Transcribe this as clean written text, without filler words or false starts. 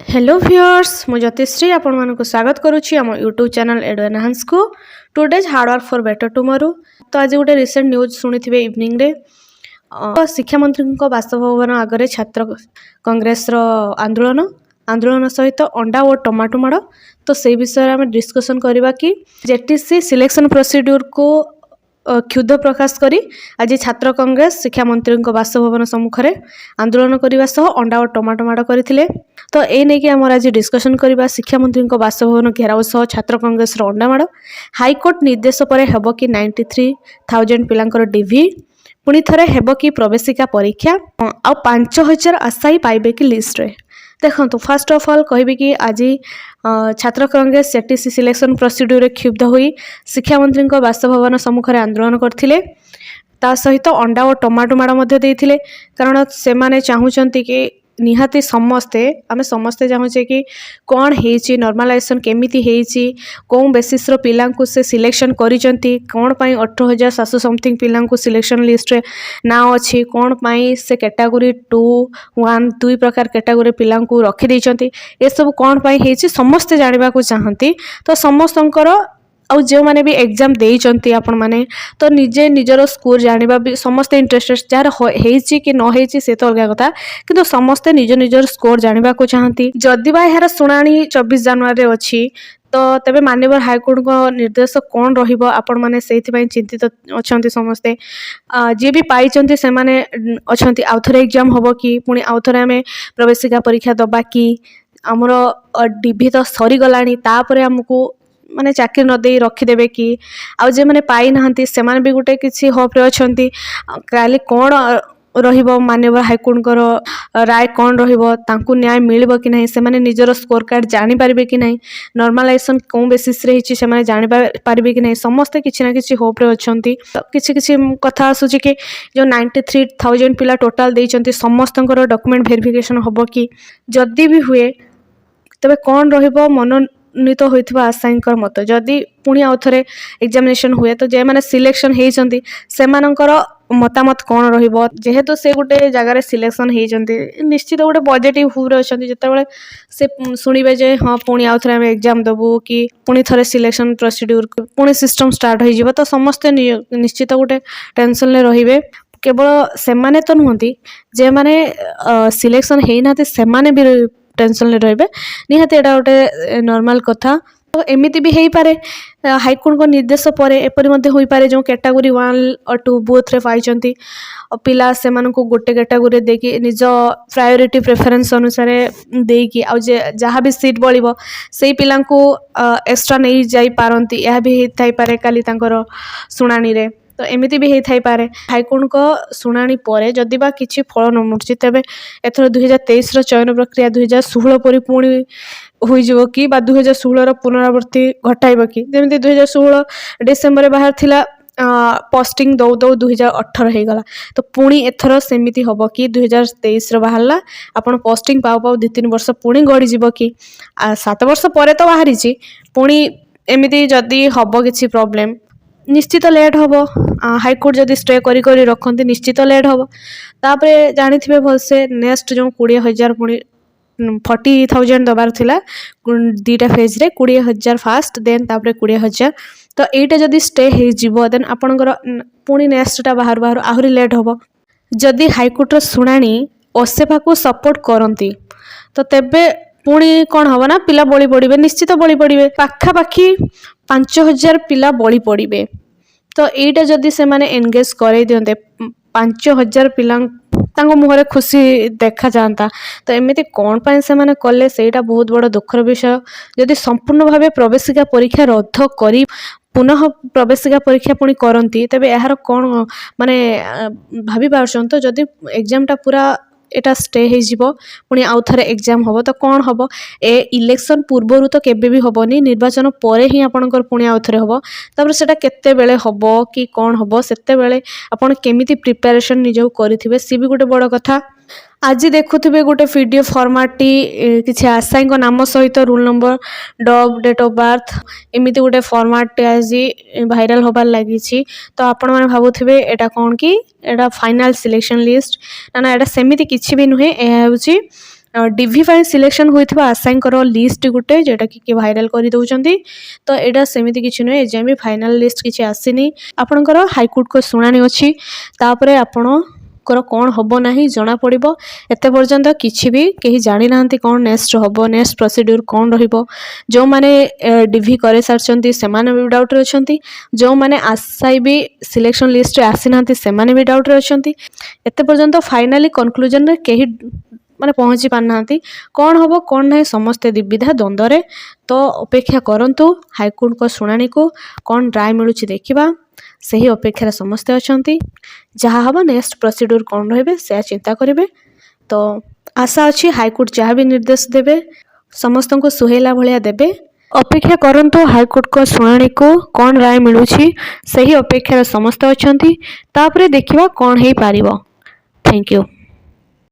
Hello viewers मु ज्योतिश्री आपण मानक स्वागत करुच्ची आम यूट्यूब चैनल एडो एनहांस को today's hard work for better tomorrow. तो आज गोटे रिसेंट न्यूज शुणी इवनिंग रे शिक्षा मंत्री बासभवन आगे छात्र कांग्रेस आंदोलन सहित अंडा और टमाटो माड़। तो से विषय में डिस्कसन करवा कि जेटीसी सिलेक्शन प्रोसीड्यूर को क्षुब्ध प्रकाश करी आज छात्र कांग्रेस शिक्षा मंत्री बासभवन सम्मुख में आंदोलन करने सह अंडा और टमाटो माड़ करथिले। तो ये नहीं कि आमर आज डिस्कसन करवा शिक्षा मंत्री बासभवन घेराव सह छात्र कांग्रेस अंडा माड़। हाईकोर्ट निर्देश पर हेब कि 93,000 पिलांकर डीवी पुणी थे हेब कि प्रवेशिका परीक्षा आ 5,000 आशायी पाइबे कि लिस्ट रे। देखो फास्ट ऑफ ऑल कहि कि आज छात्र कांग्रेस जेटीसी सिलेक्शन प्रोसीड्यूर क्षुब्ध हुई शिक्षा मंत्री बासभवन सम्मुख में आंदोलन करथिले। ता सहित अंडा और टमाटो माड़ मध्य देथिले कारण से माने चाहूचंती कि निहाती समस्ते आमे समस्ते चाहूचे कि कौन हेची नॉर्मलाइजेशन केमिति हेची कौन बेसिस रो पिलां को से सिलेक्शन करिसंती कौन पाई 18,700 समथिंग पिलां को सिलेक्शन लिस्ट रे ना अछि कौन पाई से कैटेगरी 2 1 2 प्रकार कैटेगरी पिलां को रखि दैचंती ए सब कौन पाई हेची समस्ते जानिबा को चाहंती। तो समस्तंकर आउ जो माने भी एग्जाम देइचंती आपण माने तो निजे निजर स्कोर जानिबा भी समस्ते इंटरेस्टेड जार हेची कि न हेची से तो अलग कथा किंतु समस्ते निज निजर स्कोर जानिबा को चाहंती। जदि बा यार सुनानी 24 जनवरी रे अछि तो तबे माननीय हाईकोर्ट को निर्देश कौन रहिबो आपण माने सेथि पई चिंतित अछंती समस्ते जे भी पाइचंती से माने अछंती आउथरे एग्जाम होबो कि पुणी आउथरे हमें प्रवेशिका परीक्षा दबा कि हमरो डीवी तो सरी गलानी तापरे हमकु माने चाकरी न दे रखिदेवे कि आउ जे माने पाई नहंती से माने भी गुटे किछि होप रे अछंती काली कोन रहिबो माननीय हाईकोर्ट को राय कौन रहिबो तांकु न्याय मिलबो कि नहीं से माने निजर स्कोर कार्ड जानि पारबे कि नहीं नॉर्मलाइजेशन कोन बेसिस रे हिची से माने जानि पारबे कि नहीं समस्त किछि ना किछि होप रे अछंती। किछि किछि कथा आसुची कि जो 93,000 पिला टोटल देइचंती समस्तंकर डॉक्यूमेंट वेरिफिकेशन होबो कि जदी भी हुए तबे कौन रहिबो मनोनीत होइथबा आशायींकर मत जदि पुणी आउ थरे एग्जामिनेशन हुए तो जे माने सिलेक्शन हेइचंती सेमानंकर मतामत कौन रहिबो जेहेतु से गुटे जगार सिलेक्शन हेइचंती निश्चित गुटे पॉजिटिव हुर अछंती जेतेबेले से सुनिबे जे हां पुणी आउ थरे हम एग्जाम दबु कि पुणी थरे सिलेक्शन प्रोसीड्यूर पुणी सिस्टम स्टार्ट होई जिवो तो समस्त निश्चित गुटे टेंशन ले रहिबे। केवल सेमाने तो नुहंती जे माने सिलेक्शन हेइनाते सेमाने भी टेंशन ले रहिबे निहाती एटा गोटे नॉर्मल कथा। तो एमिति भी हेई पारे हाईकोर्ट को निर्देश पर एपरि मध्ये होई पारे जो कैटेगरी 1 और 2 बोथ रे पाइचंती पिला से मानको गोटे कैटेगरी देकी निज प्रायोरिटी प्रेफरेंस अनुसार देकी आ जहाँ भी सीट बळिबो सेई पिलां को एक्स्ट्रा नहीं जाई पारंती यह भी हेई थाई पारे काली तांकर सुनानी रे। तो एमिति भी हेई पारे हाईकोर्ट को सुनानी परे जदि बा किछि फल न मुर्ची तबे एथर 2023 रो चयन प्रक्रिया 2016 परि पुणी होई जिवो कि बा 2016 रो पुनरावृत्ति घटाइबो कि जेमिति 2016 डिसेंबर बाहर थिला पोस्टिंग दौ 2018 हे गला तो पुणी एथर सेमिति होबो कि 2023 रो बाहरला आपण पोस्टिंग पाउ पाउ 2-3 वर्ष पुणी गडी जिवो कि 7 वर्ष परे तो बाहरी छि पुणी एमिति जदि होबो किछि प्रॉब्लम निश्चित लेट हम हाईकोर्ट जदि स्टे करी करी रखती निश्चित लेट हम तापरे जानी थे भलसे नेक्स्ट जो 20,000 पुणी 40,000 दबार थिला दीटा फेज रे 20,000 फास्ट देन तापरे 20,000 तो एटा जदि स्टे हे जिवो देन आपनकर पुणी नेक्स्टटा बाहर बाहर आहुरी लेट हम जदि हाईकोर्ट रो सुनानी ओसेफा को सपोर्ट करती तो तेबे पुणी कौन हम ना पिला बड़ी पड़े निश्चित बड़ी पड़े पाखापाखि 5,000 पिला बड़ी पड़े। तो यहीटा जदि से माने एनगेज करे दियंते 5,000 पिला मुहरे खुशी देखा जाता तो एमती कौन पाई से माने कले सेटा बहुत बड़ दुखर विषय। जदि संपूर्ण भाव प्रवेशिका परीक्षा रद्द करी पुनः प्रवेशिका परीक्षा पुणी करती तेबे यार कौन माने भाभी पार्छन तो जदि एग्जामटा पूरा एटा स्टे हे जिवो पुणी आउ थरे एग्जाम होबो तो कौन होबो ए इलेक्शन पूर्वरु तो केबे भी होबोनी निर्वाचन परे ही आपनकर पुणी आउ थरे होबो तापर सेटा केते बेले होबो कि कौन होबो सेते बेले आपण केमिति प्रिपरेशन निजौ करिथिबे सी भी गोटे बड़ कथा। आज देखुथिबे गोटे वीडियो फॉर्मेट टी किछि आशायी नाम सहित रोल नंबर डब डेट ऑफ बर्थ एमिति गोटे फॉर्मेट आज भाइराल होबार लगी तो आपण माने भाबुथिबे एटा कौन कि एटा फाइनल सिलेक्शन लिस्ट ना ना एटा सेमिति किछि भी नुहे एहा होछि डिभि सिलेक्शन होइथिबा आशायींकर लिस्ट गुटे जेटा कि भाइराल कर दउचंती तो एटा सेमिति किछि नै एजाय भी फाइनल लिस्ट किछि आसीनी आपनकर हाईकोर्ट को सुनानी अछि तापरे आपण कर कौन हबो नाही जना पड़िबो एते पर्यंत किछि भी केही जानि नाहंती कौन नेक्स्ट हबो नेक्स्ट प्रोसीड्यूर कौन रहिबो जो माने डिभि करे सारचंती से माने भी डाउट रे अछंती जो माने आशाई भी सिलेक्शन लिस्ट रे आसी नाहंती से माने भी डाउट रे अछंती एते पर्यंत फाइनली कंक्लूजन रे केही माने पहुंची पार नाहंती कौन हबो कौन नाही समस्त दुविधा द्वंद्व रे तो अपेक्षा करंतु हाईकोर्ट को सुनानी को कौन राय मिलुची देखिबा सही अपेक्षा समस्ते अछंती जहाँ हम नेक्स्ट प्रोसीड्यूर कौन रहिबे से चिंता करिवे तो आशा अच्छी हाईकोर्ट जहाँ भी निर्देश देवे समस्त को सुहेला भलिया देवे अपेक्षा करंतु हाईकोर्ट को सुनानी को कौन राय मिलुची सही अपेक्षा समस्त अछंती तापरे देखिबा कौन हेई पारिबो। Thank you.